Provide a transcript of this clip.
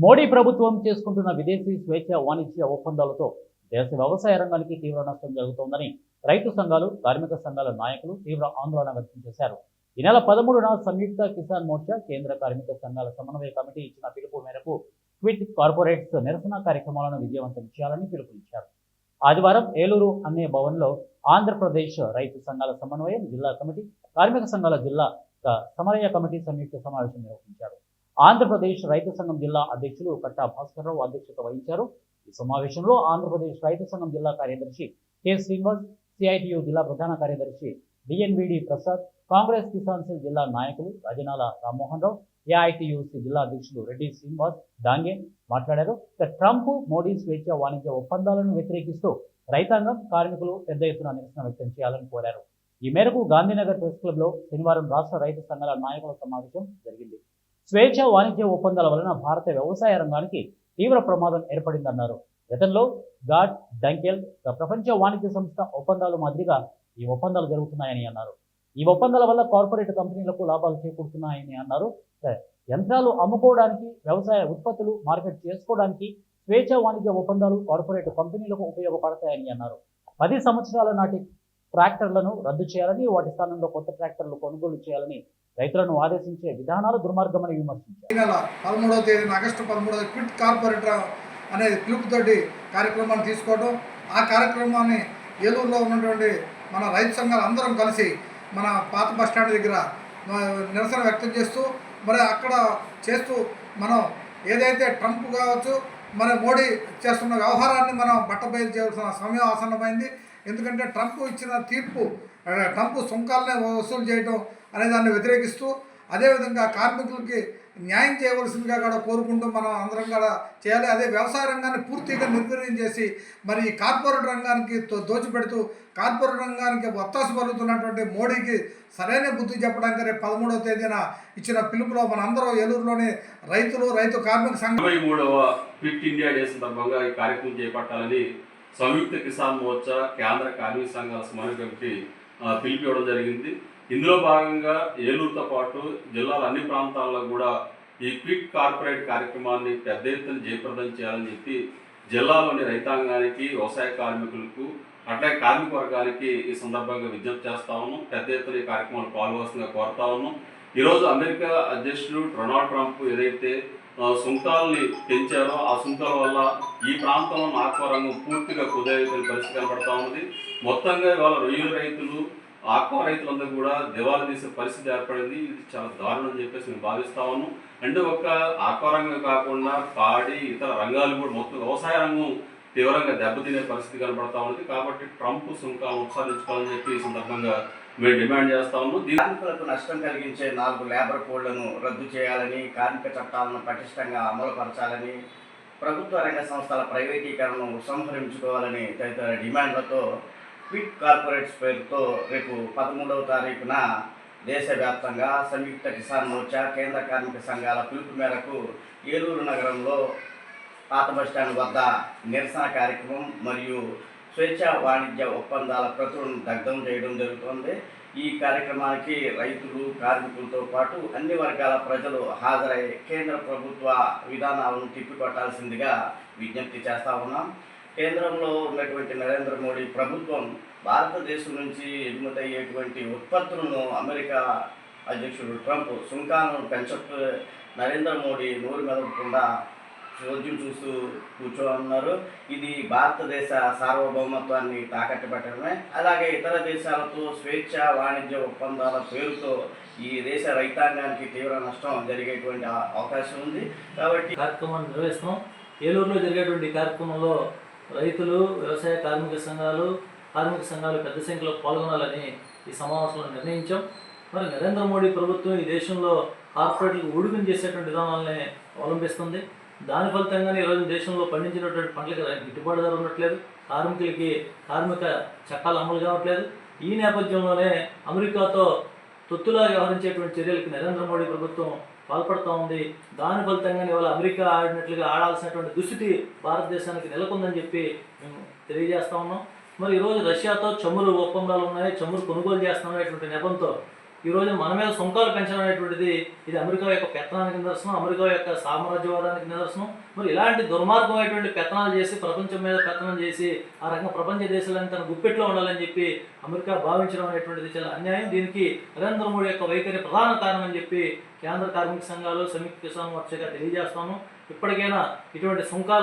మోడీ ప్రభుత్వం చేసుకుంటున్న విదేశీ స్వేచ్ఛ వాణిజ్య ఒప్పందాలతో దేశ వ్యవసాయ రంగానికి తీవ్ర నష్టం జరుగుతోందని రైతు సంఘాలు, కార్మిక సంఘాల నాయకులు తీవ్ర ఆందోళన వ్యక్తం చేశారు. ఈ నెల 13న సంయుక్త కిసాన్ మోర్చా కేంద్ర కార్మిక సంఘాల సమన్వయ కమిటీ ఇచ్చిన పిలుపు మేరకు క్విట్ కార్పొరేట్స్ నిరసన కార్యక్రమాలను విజయవంతం చేయాలని పిలుపునిచ్చారు. ఆదివారం ఏలూరు అన్నే భవన్లో ఆంధ్రప్రదేశ్ రైతు సంఘాల సమన్వయం జిల్లా కమిటీ, కార్మిక సంఘాల జిల్లా సమన్వయ కమిటీ సంయుక్త సమావేశం నిర్వహించారు. ఆంధ్రప్రదేశ్ రైతు సంఘం జిల్లా అధ్యక్షులు కట్టా భాస్కర్రావు అధ్యక్షత వహించారు. ఈ సమావేశంలో ఆంధ్రప్రదేశ్ రైతు సంఘం జిల్లా కార్యదర్శి కె శ్రీనివాస్, సిఐటియు జిల్లా ప్రధాన కార్యదర్శి డిఎన్విడి ప్రసాద్, కాంగ్రెస్ కిసాన్ సెల్ జిల్లా నాయకులు రాజనాల రామ్మోహన్ రావు, ఏఐటియుసి జిల్లా అధ్యక్షులు రెడ్డి శ్రీనివాస్ డాంగే మాట్లాడారు. ట్రంప్ మోడీ స్వేచ్ఛ వాణిజ్య ఒప్పందాలను వ్యతిరేకిస్తూ రైతాంగం, కార్మికులు పెద్ద ఎత్తున నిరసన వ్యక్తం చేయాలని కోరారు. ఈ మేరకు గాంధీనగర్ ప్రెస్ క్లబ్ లో శనివారం రాష్ట్ర రైతు సంఘాల నాయకుల సమావేశం జరిగింది. స్వేచ్ఛ వాణిజ్య ఒప్పందాల వలన భారత వ్యవసాయ రంగానికి తీవ్ర ప్రమాదం ఏర్పడిందన్నారు. గతంలో గాడ్, డంకెల్ ప్రపంచ వాణిజ్య సంస్థ ఒప్పందాలు మాదిరిగా ఈ ఒప్పందాలు జరుగుతున్నాయని అన్నారు. ఈ ఒప్పందాల వల్ల కార్పొరేట్ కంపెనీలకు లాభాలు చేకూరుతున్నాయని అన్నారు. యంత్రాలు అమ్ముకోవడానికి, వ్యవసాయ ఉత్పత్తులు మార్కెట్ చేసుకోవడానికి స్వేచ్ఛ వాణిజ్య ఒప్పందాలు కార్పొరేట్ కంపెనీలకు ఉపయోగపడతాయని అన్నారు. 10 సంవత్సరాల నాటి ట్రాక్టర్లను రద్దు చేయాలని, వాటి స్థానంలో కొత్త ట్రాక్టర్లు కొనుగోలు చేయాలని రైతులను ఆదేశించే విధానాలు దుర్మార్గమని విమర్శించారు. ఈ నెల 13వ తేదీన ఆగస్టు 13వ క్విట్ కార్పొరేటర్ అనే పిలుపుతోటి కార్యక్రమాన్ని తీసుకోవడం, ఆ కార్యక్రమాన్ని ఏలూరులో ఉన్నటువంటి మన రైతు సంఘాలు అందరం కలిసి మన పాత బస్టాండ్ దగ్గర నిరసన వ్యక్తం చేస్తూ, మరి అక్కడ చేస్తూ మనం ఏదైతే ట్రంప్ కావచ్చు, మన మోడీ చేస్తున్న వ్యవహారాన్ని మనం బట్టబయలు చేయాల్సిన సమయం ఆసన్నమైంది. ఎందుకంటే ట్రంప్ ఇచ్చిన తీర్పు, ట్రంప్ సుంకాలనే వసూలు చేయడం అనే దాన్ని వ్యతిరేకిస్తూ, అదేవిధంగా కార్మికులకి న్యాయం చేయవలసిందిగా కూడా కోరుకుంటూ మనం అందరం కూడా చేయాలి. అదే వ్యవసాయ రంగాన్ని పూర్తిగా నిర్వీర్యం చేసి మరి ఈ కార్పొరేట్ రంగానికి దోచిపెడుతూ కార్పొరేట్ రంగానికి ఒత్తాసు పలుకుతున్నటువంటి మోడీకి సరైన బుద్ధి చెప్పడానికి రేపు 13వ తేదీన ఇచ్చిన పిలుపులో మనందరం ఏలూరులోని రైతులు, రైతు కార్మిక సంఘం 23వ క్విట్ ఇండియా డే సందర్భంగా ఈ కార్యక్రమం చేపట్టాలని సంయుక్త కిసాన్ మోర్చా కేంద్ర కార్మిక సంఘాల సమన్వయ కమిటీ పిలుపు ఇవ్వడం జరిగింది. ఇందులో భాగంగా ఏలూరుతో పాటు జిల్లాల అన్ని ప్రాంతాల్లో కూడా ఈ క్విట్ కార్పొరేట్ కార్యక్రమాన్ని పెద్ద ఎత్తున జయప్రదం చేయాలని చెప్పి జిల్లాలోని రైతాంగానికి, వ్యవసాయ కార్మికులకు, అట్లాగే కార్మిక వర్గానికి ఈ సందర్భంగా విజ్ఞప్తి చేస్తా ఉన్నాం. పెద్ద ఎత్తున ఈ కార్యక్రమాలు పాల్గొవలసిందిగా కోరుతా ఉన్నాం. ఈరోజు అమెరికా అధ్యక్షుడు డొనాల్డ్ ట్రంప్ ఏదైతే సుంకాలని పెంచారో ఆ సుంకాల వల్ల ఈ ప్రాంతంలో ఆక్వా రంగం పూర్తిగా కుదేరైన పరిస్థితి కనబడతా ఉంది. మొత్తంగా ఇవాళ రొయ్యల రైతులు, ఆక్వా రైతులందరూ కూడా దివాళా తీసే పరిస్థితి ఏర్పడింది. ఇది చాలా దారుణం అని చెప్పేసి మేము భావిస్తా ఉన్నాం. అంటే ఒక్క ఆక్వా రంగం కాకుండా పాడి ఇతర రంగాలు కూడా మొత్తం వ్యవసాయ రంగం తీవ్రంగా దెబ్బతినే పరిస్థితి కనబడతా ఉంది. కాబట్టి ట్రంప్ సుంకాలను ఉపసంహరించుకోవాలని చెప్పి ఈ సందర్భంగా మేము డిమాండ్ చేస్తా ఉన్నాం. కార్మికులకు నష్టం కలిగించే 4 లేబర్ కోడ్లను రద్దు చేయాలని, కార్మిక చట్టాలను పటిష్టంగా అమలుపరచాలని, ప్రభుత్వ రంగ సంస్థల ప్రైవేటీకరణను ఉపసంహరించుకోవాలని తదితర డిమాండ్లతో క్విట్ కార్పొరేట్స్ పేరుతో రేపు 13వ తారీఖున దేశవ్యాప్తంగా సంయుక్త కిసాన్ మోర్చా కేంద్ర కార్మిక సంఘాల పిలుపు మేరకు ఏలూరు నగరంలో పాత బస్టాండ్ వద్ద నిరసన కార్యక్రమం మరియు స్వేచ్ఛ వాణిజ్య ఒప్పందాల ప్రతులను దగ్ధం చేయడం జరుగుతోంది. ఈ కార్యక్రమానికి రైతులు, కార్మికులతో పాటు అన్ని వర్గాల ప్రజలు హాజరై కేంద్ర ప్రభుత్వ విధానాలను తిప్పికొట్టాల్సిందిగా విజ్ఞప్తి చేస్తా ఉన్నాం. కేంద్రంలో ఉన్నటువంటి నరేంద్ర మోడీ ప్రభుత్వం భారతదేశం నుంచి ఎగుమతి అయ్యేటువంటి ఉత్పత్తులను అమెరికా అధ్యక్షుడు ట్రంప్ సుంకాలను పెంచుతూ నరేంద్ర మోడీ నోరు మెదపకుండా చోద్యం చూస్తూ కూర్చోన్నారు. ఇది భారతదేశ సార్వభౌమత్వాన్ని తాకట్టు పెట్టడమే. అలాగే ఇతర దేశాలతో స్వేచ్ఛ వాణిజ్య ఒప్పందాల పేరుతో ఈ దేశ రైతాంగానికి తీవ్ర నష్టం జరిగేటువంటి అవకాశం ఉంది. కాబట్టి కార్యక్రమాన్ని నిర్వహిస్తాం. ఏలూరులో జరిగేటువంటి కార్యక్రమంలో రైతులు, వ్యవసాయ కార్మిక సంఘాలు పెద్ద సంఖ్యలో పాల్గొనాలని ఈ సమావేశంలో నిర్ణయించాం. మరి నరేంద్ర మోడీ ప్రభుత్వం ఈ దేశంలో కార్పొరేట్లకు ఊడిగం చేసేటువంటి విధానాలని అవలంబిస్తుంది. దాని ఫలితంగానే ఈరోజు దేశంలో పండించినటువంటి పంటలకు గిట్టుబాటు ధర ఉండట్లేదు, కార్మికులకి కార్మిక చట్టాలు అమలు కావట్లేదు. ఈ నేపథ్యంలోనే అమెరికాతో తొత్తులా వ్యవహరించేటువంటి చర్యలకు నరేంద్ర మోడీ ప్రభుత్వం పాల్పడుతూ ఉంది. దాని ఫలితంగానే ఇవాళ అమెరికా ఆడినట్లుగా ఆడాల్సినటువంటి దుస్థితి భారతదేశానికి నెలకొందని చెప్పి మేము తెలియజేస్తా ఉన్నాం. మరి ఈరోజు రష్యాతో చమురు ఒప్పందాలు ఉన్నాయి, చమురు కొనుగోలు చేస్తామనేటువంటి నెపంతో ఈ రోజు మన మీద సుంకాలు పెంచడం అనేటువంటిది ఇది అమెరికా యొక్క పెత్తనానికి నిదర్శనం, అమెరికా యొక్క సామ్రాజ్యవాదానికి నిదర్శనం. మరి ఇలాంటి దుర్మార్గమైనటువంటి పెత్తనాలు చేసి ప్రపంచం మీద పెత్తనం చేసి ఆ రకంగా ప్రపంచ దేశాలను తన గుప్పెట్లో ఉండాలని చెప్పి అమెరికా భావించడం అనేటువంటిది చాలా అన్యాయం. దీనికి నరేంద్ర మోడీ యొక్క వైఖరి ప్రధాన కారణం అని చెప్పి కేంద్ర కార్మిక సంఘాలు, సంయుక్త కిసాన్ మోర్చాగా తెలియజేస్తాను. ఇప్పటికైనా ఇటువంటి సుంకాలు